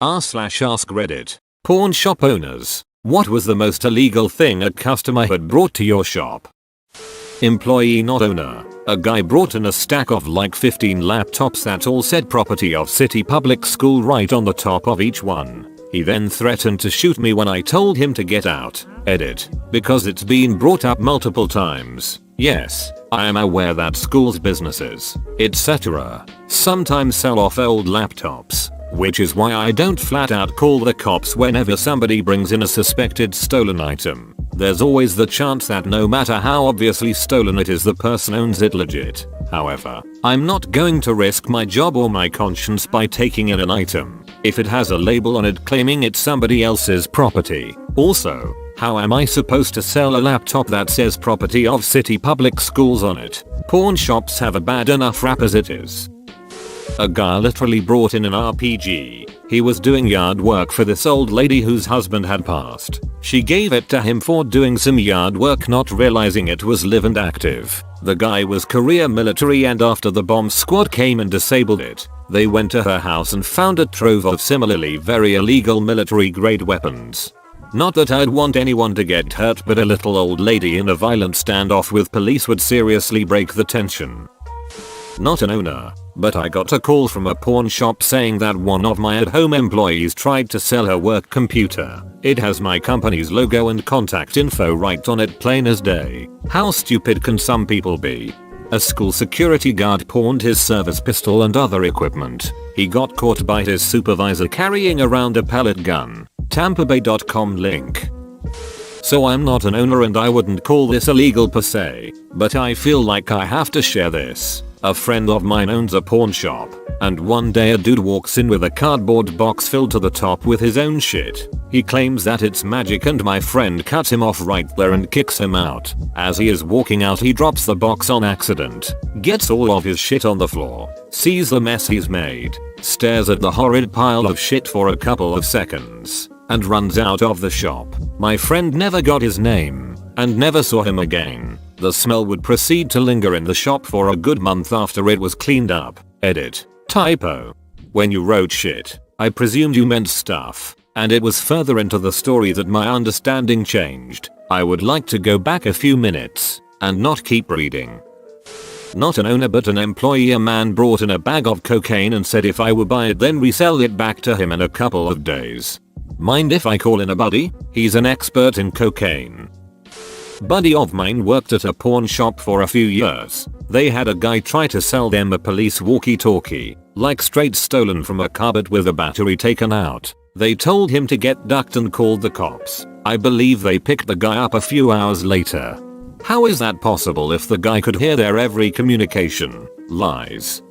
r/AskReddit. Pawn shop owners. What was the most illegal thing a customer had brought to your shop? Employee not owner. A guy brought in a stack of like 15 laptops that all said property of City Public School right on the top of each one. He then threatened to shoot me when I told him to get out. Edit. Because it's been brought up multiple times. Yes, I am aware that schools, businesses, etc. sometimes sell off old laptops, which is why I don't flat out call the cops whenever somebody brings in a suspected stolen item. There's always the chance that no matter how obviously stolen it is, the person owns it legit. However, I'm not going to risk my job or my conscience by taking in an item if it has a label on it claiming it's somebody else's property. Also, how am I supposed to sell a laptop that says property of City Public Schools on it? Pawn shops have a bad enough rap as it is. A guy literally brought in an RPG. He was doing yard work for this old lady whose husband had passed. She gave it to him for doing some yard work, not realizing it was live and active. The guy was career military, and after the bomb squad came and disabled it, they went to her house and found a trove of similarly very illegal military grade weapons. Not that I'd want anyone to get hurt, but a little old lady in a violent standoff with police would seriously break the tension. Not an owner, but I got a call from a pawn shop saying that one of my at-home employees tried to sell her work computer. It has my company's logo and contact info right on it, plain as day. How stupid can some people be? A school security guard pawned his service pistol and other equipment. He got caught by his supervisor carrying around a pellet gun. TampaBay.com link. So I'm not an owner and I wouldn't call this illegal per se, but I feel like I have to share this. A friend of mine owns a pawn shop, and one day a dude walks in with a cardboard box filled to the top with his own shit. He claims that it's magic, and my friend cuts him off right there and kicks him out. As he is walking out, he drops the box on accident, gets all of his shit on the floor, sees the mess he's made, stares at the horrid pile of shit for a couple of seconds, and runs out of the shop. My friend never got his name and never saw him again. The smell would proceed to linger in the shop for a good month after it was cleaned up. Edit. Typo. When you wrote shit, I presumed you meant stuff, and it was further into the story that my understanding changed. I would like to go back a few minutes and not keep reading. Not an owner but an employee. A man brought in a bag of cocaine and said if I would buy it then resell it back to him in a couple of days. Mind if I call in a buddy? He's an expert in cocaine. Buddy of mine worked at a pawn shop for a few years. They had a guy try to sell them a police walkie-talkie, like straight stolen from a cupboard with a battery taken out. They told him to get ducked and called the cops. I believe they picked the guy up a few hours later. How is that possible if the guy could hear their every communication? Lies.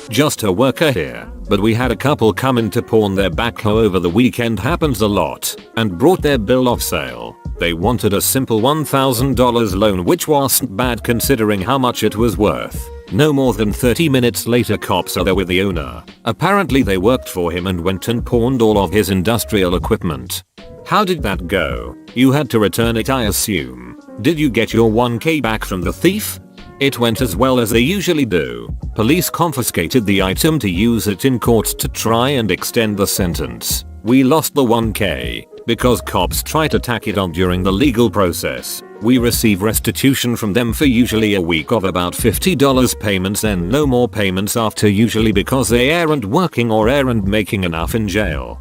Just a worker here, but we had a couple come in to pawn their backhoe over the weekend, happens a lot, and brought their bill of sale. They wanted a simple $1,000 loan, which wasn't bad considering how much it was worth. No more than 30 minutes later, cops are there with the owner. Apparently they worked for him and went and pawned all of his industrial equipment. How did that go? You had to return it, I assume. Did you get your $1,000 back from the thief? It went as well as they usually do. Police confiscated the item to use it in court to try and extend the sentence. We lost the $1,000 because cops try to tack it on during the legal process. We receive restitution from them for usually a week of about $50 payments, and no more payments after, usually because they aren't working or aren't making enough in jail.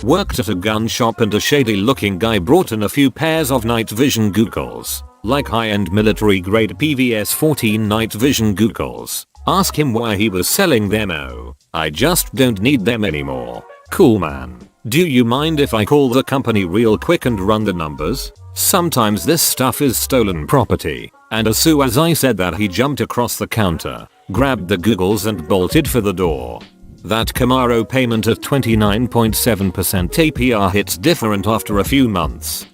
Worked at a gun shop and a shady looking guy brought in a few pairs of night vision goggles. Like high-end military grade PVS 14 night vision goggles. Ask him why he was selling them. Oh, I just don't need them anymore. Cool man. Do you mind if I call the company real quick and run the numbers? Sometimes this stuff is stolen property. And as soon as I said that, he jumped across the counter, grabbed the goggles and bolted for the door. That Camaro payment at 29.7% APR hits different after a few months.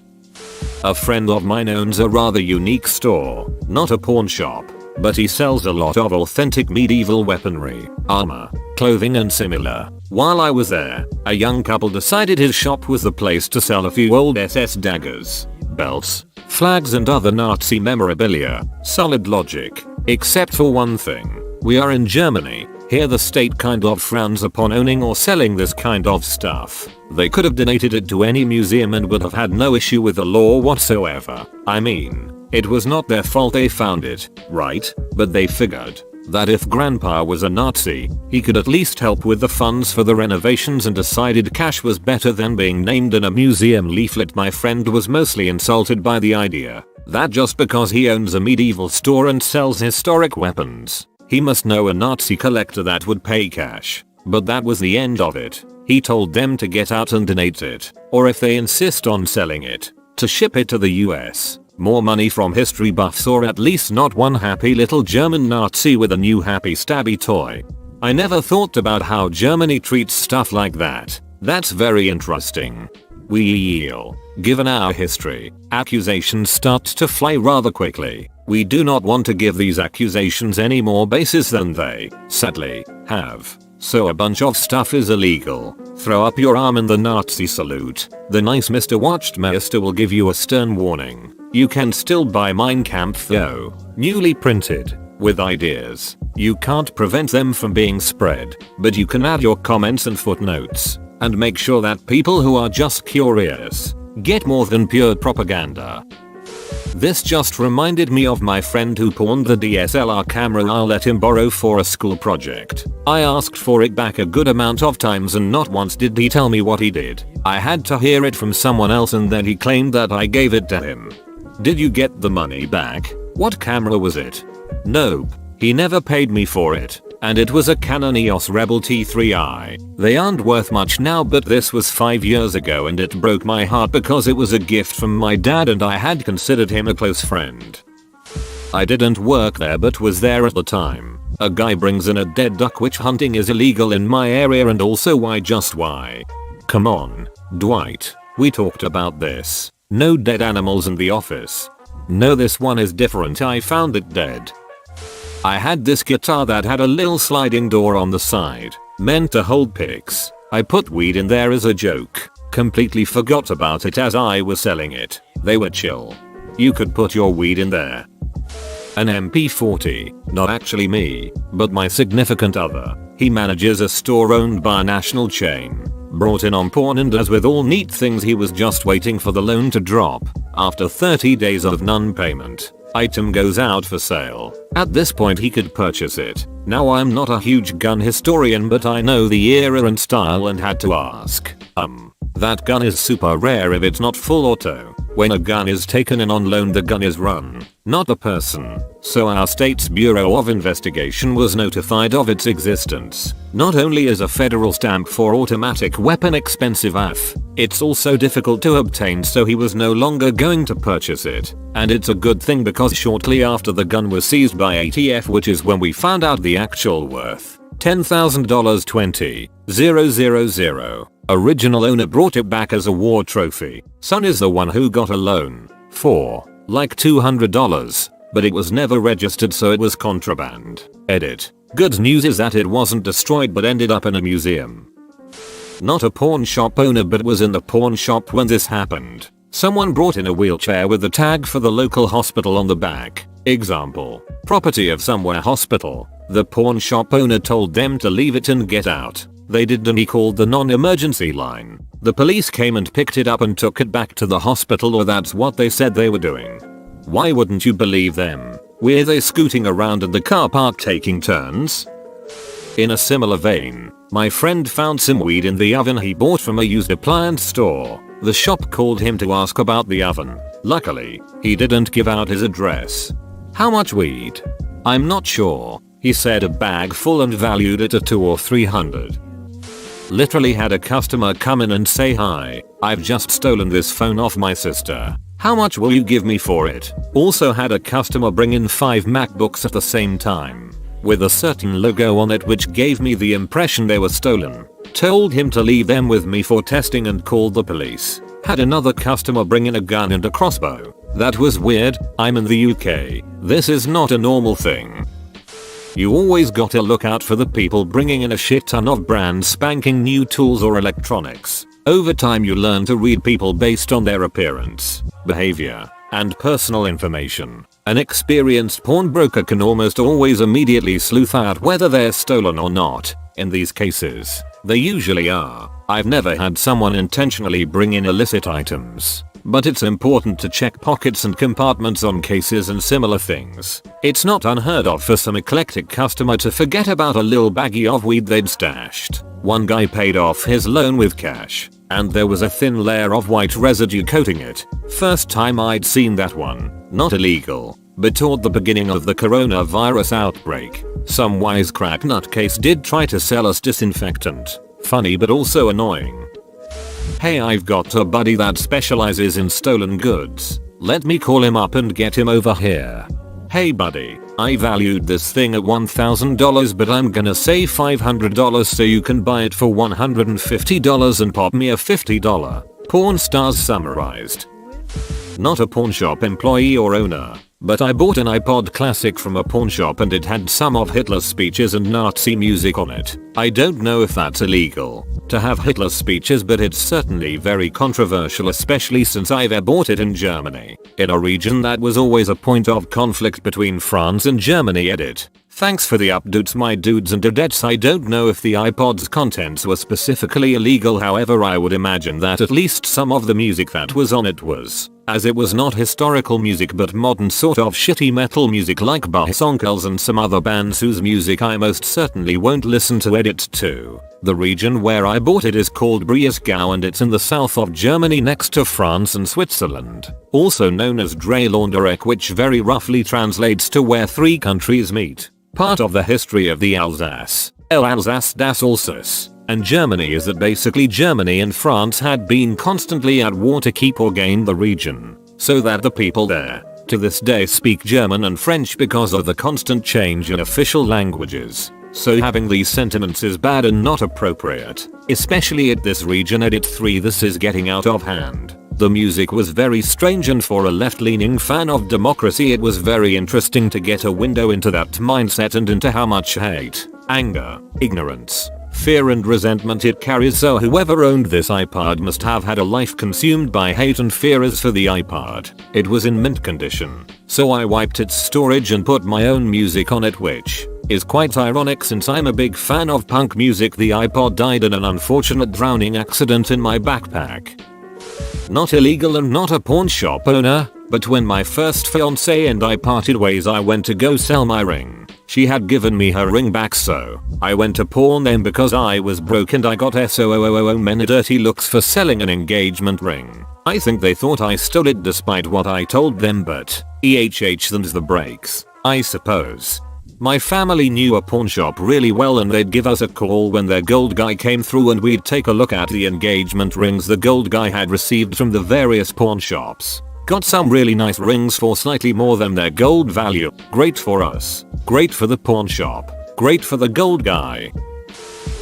A friend of mine owns a rather unique store, not a pawn shop, but he sells a lot of authentic medieval weaponry, armor, clothing and similar. While I was there, a young couple decided his shop was the place to sell a few old SS daggers, belts, flags and other Nazi memorabilia. Solid logic. Except for one thing. We are in Germany, Here the state kind of frowns upon owning or selling this kind of stuff. They could have donated it to any museum and would have had no issue with the law whatsoever. I mean, it was not their fault they found it, right? But they figured that if grandpa was a Nazi, he could at least help with the funds for the renovations and decided cash was better than being named in a museum leaflet. My friend was mostly insulted by the idea that just because he owns a medieval store and sells historic weapons, he must know a Nazi collector that would pay cash. But that was the end of it. He told them to get out and donate it, or if they insist on selling it, to ship it to the US. More money from history buffs, or at least not one happy little German Nazi with a new happy stabby toy. I never thought about how Germany treats stuff like that. That's very interesting. Given our history, accusations start to fly rather quickly. We do not want to give these accusations any more basis than they, sadly, have. So a bunch of stuff is illegal. Throw up your arm in the Nazi salute. The nice Mr. Watchmaster will give you a stern warning. You can still buy Mein Kampf though, newly printed, with ideas. You can't prevent them from being spread, but you can add your comments and footnotes, and make sure that people who are just curious get more than pure propaganda. This just reminded me of my friend who pawned the DSLR camera I let him borrow for a school project. I asked for it back a good amount of times and not once did he tell me what he did. I had to hear it from someone else and then he claimed that I gave it to him. Did you get the money back? What camera was it? Nope. He never paid me for it. And it was a Canon EOS Rebel T3i. They aren't worth much now, but this was 5 years ago and it broke my heart because it was a gift from my dad and I had considered him a close friend. I didn't work there but was there at the time. A guy brings in a dead duck, which hunting is illegal in my area, and also why just why? Come on, Dwight. We talked about this. No dead animals in the office. No, this one is different. I found it dead. I had this guitar that had a little sliding door on the side, meant to hold picks. I put weed in there as a joke. Completely forgot about it as I was selling it. They were chill. You could put your weed in there. An MP40, not actually me, but my significant other. He manages a store owned by a national chain. Brought in on porn, and as with all neat things he was just waiting for the loan to drop. After 30 days of non-payment, item goes out for sale. At this point he could purchase it. Now I'm not a huge gun historian, but I know the era and style and had to ask. That gun is super rare if it's not full auto. When a gun is taken in on loan, the gun is run, not the person. So our state's Bureau of Investigation was notified of its existence. Not only is a federal stamp for automatic weapon expensive AF, it's also difficult to obtain, so he was no longer going to purchase it. And it's a good thing because shortly after the gun was seized by ATF, which is when we found out the actual worth. $10,000 20,000. Original owner brought it back as a war trophy. Son is the one who got a loan for like $200, but it was never registered, so it was contraband. Edit. Good news is that it wasn't destroyed but ended up in a museum. Not a pawn shop owner, but was in the pawn shop when this happened. Someone brought in a wheelchair with the tag for the local hospital on the back. Example, property of somewhere hospital. The pawn shop owner told them to leave it and get out. They did, and he called the non-emergency line. The police came and picked it up and took it back to the hospital, or that's what they said they were doing. Why wouldn't you believe them? Were they scooting around in the car park taking turns? In a similar vein, my friend found some weed in the oven he bought from a used appliance store. The shop called him to ask about the oven. Luckily, he didn't give out his address. How much weed? I'm not sure. He said a bag full and valued it at $200 or $300. Literally had a customer come in and say, "Hi, I've just stolen this phone off my sister. How much will you give me for it?" Also had a customer bring in 5 MacBooks at the same time, with a certain logo on it which gave me the impression they were stolen. Told him to leave them with me for testing and called the police. Had another customer bring in a gun and a crossbow. That was weird. I'm in the UK. This is not a normal thing. You always gotta look out for the people bringing in a shit ton of brand spanking new tools or electronics. Over time you learn to read people based on their appearance, behavior, and personal information. An experienced pawnbroker can almost always immediately sleuth out whether they're stolen or not. In these cases, they usually are. I've never had someone intentionally bring in illicit items, but it's important to check pockets and compartments on cases and similar things. It's not unheard of for some eclectic customer to forget about a little baggie of weed they'd stashed. One guy paid off his loan with cash, and there was a thin layer of white residue coating it. First time I'd seen that one. Not illegal, but toward the beginning of the coronavirus outbreak, some wisecrack nutcase did try to sell us disinfectant. Funny but also annoying. Hey, I've got a buddy that specializes in stolen goods. Let me call him up and get him over here. Hey buddy, I valued this thing at $1,000 but I'm gonna say $500 so you can buy it for $150 and pop me a $50. Pawn Stars summarized. Not a pawn shop employee or owner, but I bought an iPod Classic from a pawn shop and it had some of Hitler's speeches and Nazi music on it. I don't know if that's illegal to have Hitler's speeches, but it's certainly very controversial, especially since I've bought it in Germany, in a region that was always a point of conflict between France and Germany. Edit. Thanks for the updates my dudes and dudettes. I don't know if the iPod's contents were specifically illegal, however I would imagine that at least some of the music that was on it was, as it was not historical music but modern sort of shitty metal music like Bachsonkels and some other bands whose music I most certainly won't listen to. Edit 2. The region where I bought it is called Breisgau and it's in the south of Germany next to France and Switzerland, also known as Dreiländereck, which very roughly translates to where three countries meet. Part of the history of the Alsace, Alsace das Alsace, and Germany is that basically Germany and France had been constantly at war to keep or gain the region, so that the people there, to this day, speak German and French because of the constant change in official languages. So having these sentiments is bad and not appropriate, especially at this region. Edit 3. This is getting out of hand. The music was very strange, and for a left-leaning fan of democracy it was very interesting to get a window into that mindset and into how much hate, anger, ignorance, fear and resentment it carries. So whoever owned this iPod must have had a life consumed by hate and fear. As for the iPod, it was in mint condition, so I wiped its storage and put my own music on it, which is quite ironic since I'm a big fan of punk music. The iPod died in an unfortunate drowning accident in my backpack. Not illegal and not a pawn shop owner, but when my first fiancée and I parted ways I went to go sell my ring. She had given me her ring back, so I went to pawn them because I was broke and I got SOOOO many dirty looks for selling an engagement ring. I think they thought I stole it despite what I told them, but them's the breaks, I suppose. My family knew a pawn shop really well and they'd give us a call when their gold guy came through and we'd take a look at the engagement rings the gold guy had received from the various pawn shops. Got some really nice rings for slightly more than their gold value. Great for us, great for the pawn shop, great for the gold guy.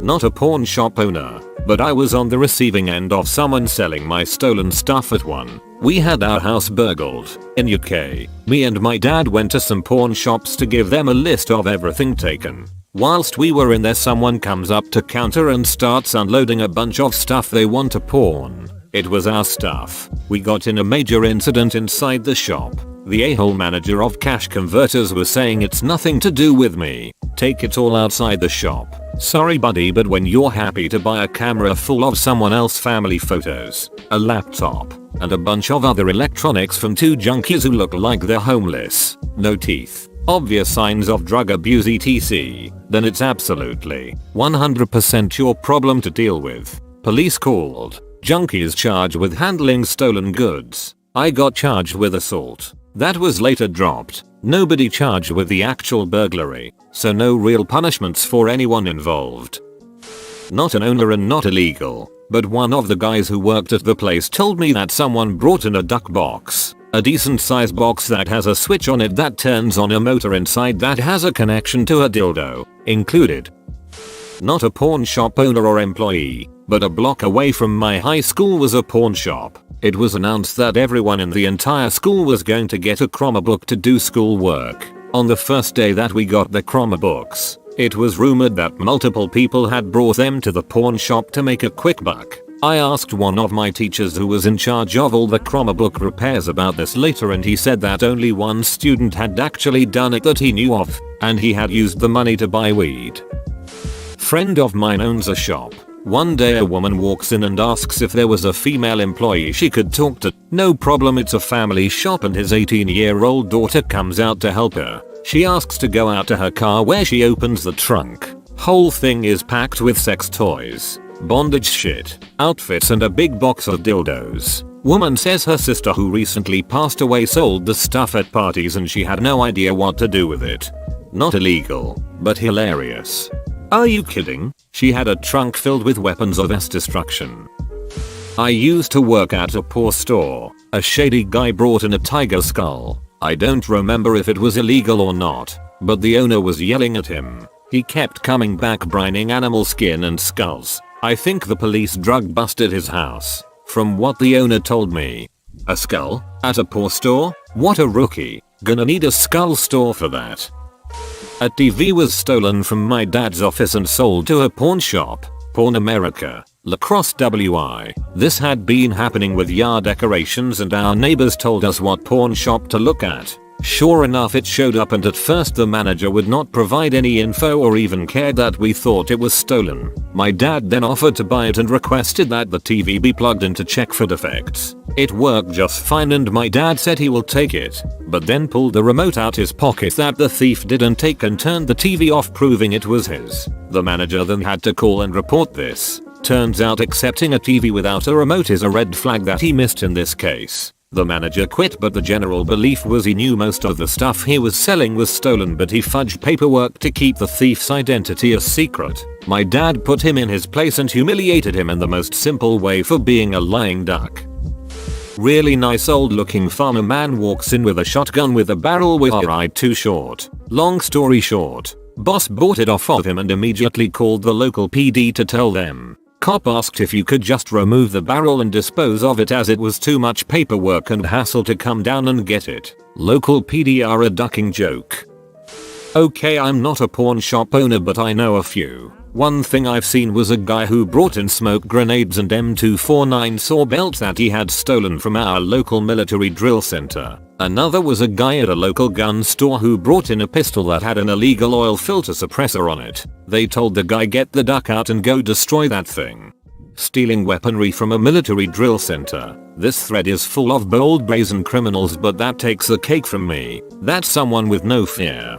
Not a pawn shop owner, but I was on the receiving end of someone selling my stolen stuff at one. We had our house burgled in UK. Me and my dad went to some pawn shops to give them a list of everything taken. Whilst we were in there, someone comes up to counter and starts unloading a bunch of stuff they want to pawn. It was our stuff. We got in a major incident inside the shop. The a-hole manager of cash converters was saying it's nothing to do with me. Take it all outside the shop. Sorry buddy, but when you're happy to buy a camera full of someone else's family photos, a laptop, and a bunch of other electronics from two junkies who look like they're homeless, no teeth, obvious signs of drug abuse etc., then it's absolutely 100% your problem to deal with. Police called. Junkies charged with handling stolen goods. I got charged with assault. That was later dropped. Nobody charged with the actual burglary, so no real punishments for anyone involved. Not an owner and not illegal, but one of the guys who worked at the place told me that someone brought in a duck box, a decent sized box that has a switch on it that turns on a motor inside that has a connection to a dildo included. Not a pawn shop owner or employee, but a block away from my high school was a pawn shop. It was announced that everyone in the entire school was going to get a Chromebook to do school work. On the first day that we got the Chromebooks, it was rumored that multiple people had brought them to the pawn shop to make a quick buck. I asked one of my teachers who was in charge of all the Chromebook repairs about this later, and he said that only one student had actually done it that he knew of, and he had used the money to buy weed. Friend of mine owns a shop. One day a woman walks in and asks if there was a female employee she could talk to. No problem, it's a family shop and his 18-year-old daughter comes out to help her. She asks to go out to her car where she opens the trunk. Whole thing is packed with sex toys, bondage shit, outfits and a big box of dildos. Woman says her sister who recently passed away sold the stuff at parties and she had no idea what to do with it. Not illegal, but hilarious. Are you kidding? She had a trunk filled with weapons of mass destruction. I used to work at a pawn store. A shady guy brought in a tiger skull. I don't remember if it was illegal or not, but the owner was yelling at him. He kept coming back brining animal skin and skulls. I think the police drug busted his house, from what the owner told me. A skull? At a pawn store? What a rookie. Gonna need a skull store for that. A TV was stolen from my dad's office and sold to a pawn shop. Pawn America, La Crosse WI. This had been happening with yard decorations and our neighbors told us what pawn shop to look at. Sure enough, it showed up and at first the manager would not provide any info or even cared that we thought it was stolen. My dad then offered to buy it and requested that the TV be plugged in to check for defects. It worked just fine and my dad said he will take it, but then pulled the remote out his pocket that the thief didn't take and turned the TV off, proving it was his. The manager then had to call and report this. Turns out accepting a TV without a remote is a red flag that he missed in this case. The manager quit, but the general belief was he knew most of the stuff he was selling was stolen, but he fudged paperwork to keep the thief's identity a secret. My dad put him in his place and humiliated him in the most simple way for being a lying duck. Really nice old looking farmer man walks in with a shotgun with a barrel with alright too short. Long story short, boss bought it off of him and immediately called the local PD to tell them. Cop asked if you could just remove the barrel and dispose of it as it was too much paperwork and hassle to come down and get it. Local PD are a ducking joke. Okay, I'm not a pawn shop owner, but I know a few. One thing I've seen was a guy who brought in smoke grenades and M249 saw belts that he had stolen from our local military drill center. Another was a guy at a local gun store who brought in a pistol that had an illegal oil filter suppressor on it. They told the guy get the duck out and go destroy that thing. Stealing weaponry from a military drill center. This thread is full of bold brazen criminals, but that takes the cake from me. That's someone with no fear.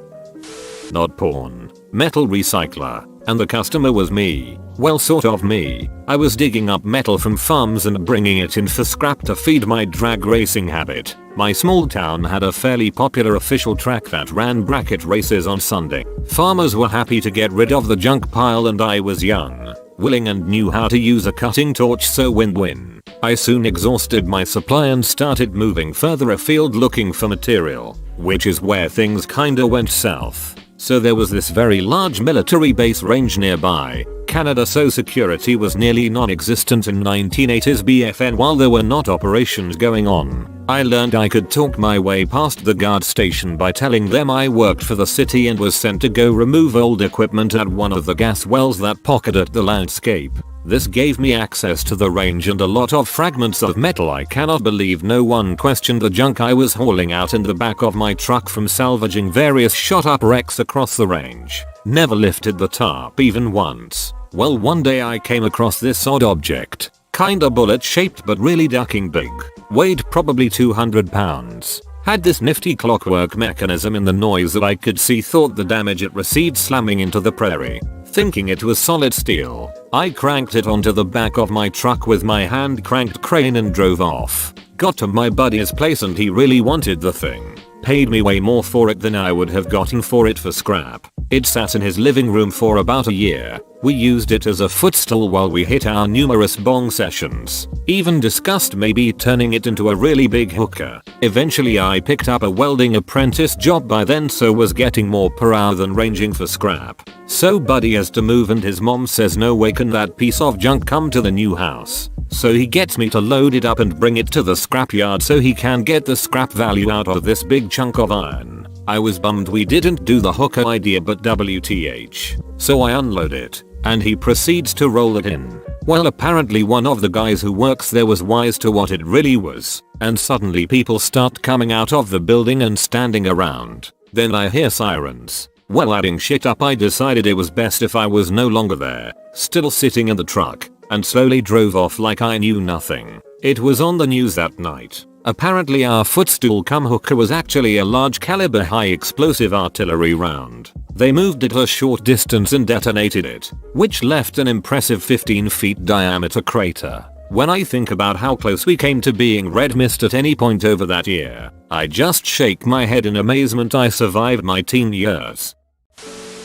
Not porn. Metal recycler. And the customer was me. Well, sort of me. I was digging up metal from farms and bringing it in for scrap to feed my drag racing habit. My small town had a fairly popular official track that ran bracket races on Sunday. Farmers were happy to get rid of the junk pile and I was young, willing and knew how to use a cutting torch, so win-win. I soon exhausted my supply and started moving further afield looking for material, which is where things kinda went south. So there was this very large military base range nearby, Canada, so security was nearly non-existent in 1980s BFN while there were not operations going on. I learned I could talk my way past the guard station by telling them I worked for the city and was sent to go remove old equipment at one of the gas wells that pocketed the landscape. This gave me access to the range and a lot of fragments of metal. I cannot believe no one questioned the junk I was hauling out in the back of my truck from salvaging various shot up wrecks across the range. Never lifted the tarp even once. Well, one day I came across this odd object. Kinda bullet shaped but really ducking big. Weighed probably 200 pounds. Had this nifty clockwork mechanism in the noise that I could see. Thought the damage it received slamming into the prairie. Thinking it was solid steel, I cranked it onto the back of my truck with my hand cranked crane and drove off. Got to my buddy's place and he really wanted the thing. Paid me way more for it than I would have gotten for it for scrap. It sat in his living room for about a year. We used it as a footstool while we hit our numerous bong sessions. Even discussed maybe turning it into a really big hookah. Eventually I picked up a welding apprentice job by then, so was getting more per hour than ranging for scrap. So buddy has to move and his mom says no way can that piece of junk come to the new house. So he gets me to load it up and bring it to the scrapyard so he can get the scrap value out of this big chunk of iron. I was bummed we didn't do the hookah idea, but WTH. So I unload it, and he proceeds to roll it in. Well, apparently one of the guys who works there was wise to what it really was, and suddenly people start coming out of the building and standing around. Then I hear sirens. Well, adding shit up, I decided it was best if I was no longer there, still sitting in the truck, and slowly drove off like I knew nothing. It was on the news that night. Apparently our footstool cum hooker was actually a large caliber high explosive artillery round. They moved it a short distance and detonated it, which left an impressive 15 feet diameter crater. When I think about how close we came to being red mist at any point over that year, I just shake my head in amazement I survived my teen years.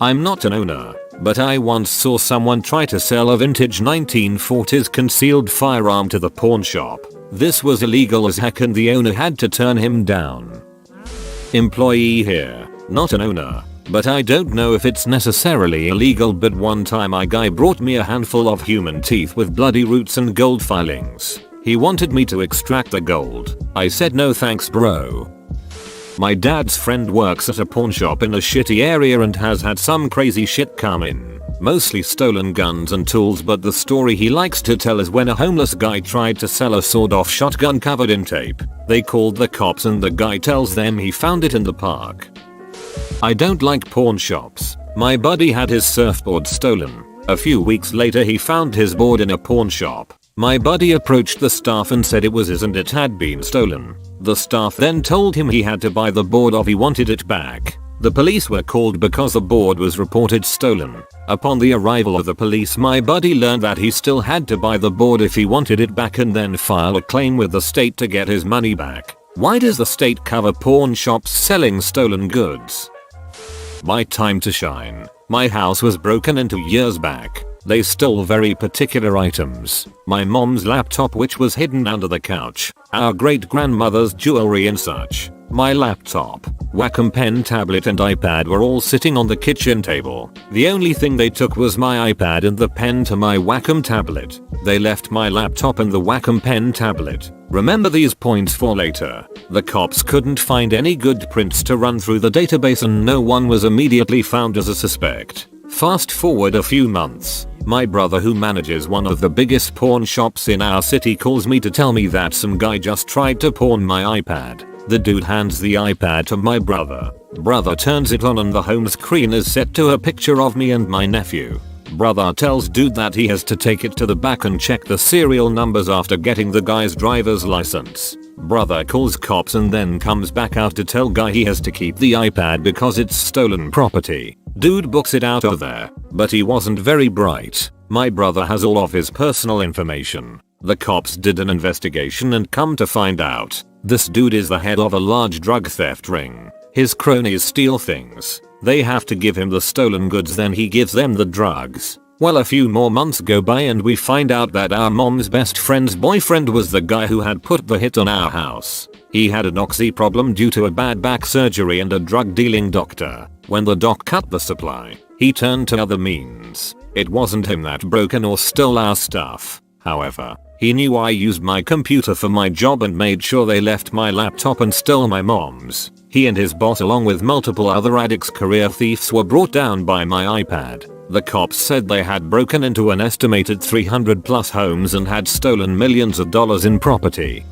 I'm not an owner, but I once saw someone try to sell a vintage 1940s concealed firearm to the pawn shop. This was illegal as heck and the owner had to turn him down. Employee here, not an owner, but I don't know if it's necessarily illegal, but one time a guy brought me a handful of human teeth with bloody roots and gold filings. He wanted me to extract the gold. I said no thanks bro. My dad's friend works at a pawn shop in a shitty area and has had some crazy shit come in. Mostly stolen guns and tools, but the story he likes to tell is when a homeless guy tried to sell a sawed-off shotgun covered in tape. They called the cops and the guy tells them he found it in the park. I don't like pawn shops. My buddy had his surfboard stolen. A few weeks later he found his board in a pawn shop. My buddy approached the staff and said it was his and it had been stolen. The staff then told him he had to buy the board if he wanted it back. The police were called because the board was reported stolen. Upon the arrival of the police, my buddy learned that he still had to buy the board if he wanted it back and then file a claim with the state to get his money back. Why does the state cover pawn shops selling stolen goods? My time to shine. My house was broken into years back. They stole very particular items. My mom's laptop, which was hidden under the couch, our great grandmother's jewelry and such. My laptop, Wacom pen, tablet and iPad were all sitting on the kitchen table. The only thing they took was my iPad and the pen to my Wacom tablet. They left my laptop and the Wacom pen tablet. Remember these points for later. The cops couldn't find any good prints to run through the database and no one was immediately found as a suspect. Fast forward a few months. My brother, who manages one of the biggest pawn shops in our city, calls me to tell me that some guy just tried to pawn my iPad. The dude hands the iPad to my brother. Brother turns it on and the home screen is set to a picture of me and my nephew. Brother tells dude that he has to take it to the back and check the serial numbers after getting the guy's driver's license. Brother calls cops and then comes back out to tell guy he has to keep the iPad because it's stolen property. Dude books it out of there, but he wasn't very bright. My brother has all of his personal information. The cops did an investigation and come to find out, this dude is the head of a large drug theft ring. His cronies steal things. They have to give him the stolen goods, then he gives them the drugs. Well, a few more months go by and we find out that our mom's best friend's boyfriend was the guy who had put the hit on our house. He had an oxy problem due to a bad back surgery and a drug dealing doctor. When the doc cut the supply, he turned to other means. It wasn't him that broke in or stole our stuff. However, he knew I used my computer for my job and made sure they left my laptop and stole my mom's. He and his boss, along with multiple other addicts career thieves, were brought down by my iPad. The cops said they had broken into an estimated 300 plus homes and had stolen millions of dollars in property.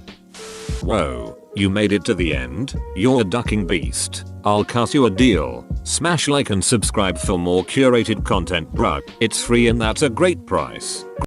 Whoa, you made it to the end? You're a ducking beast. I'll cut you a deal. Smash like and subscribe for more curated content, bruh. It's free and that's a great price.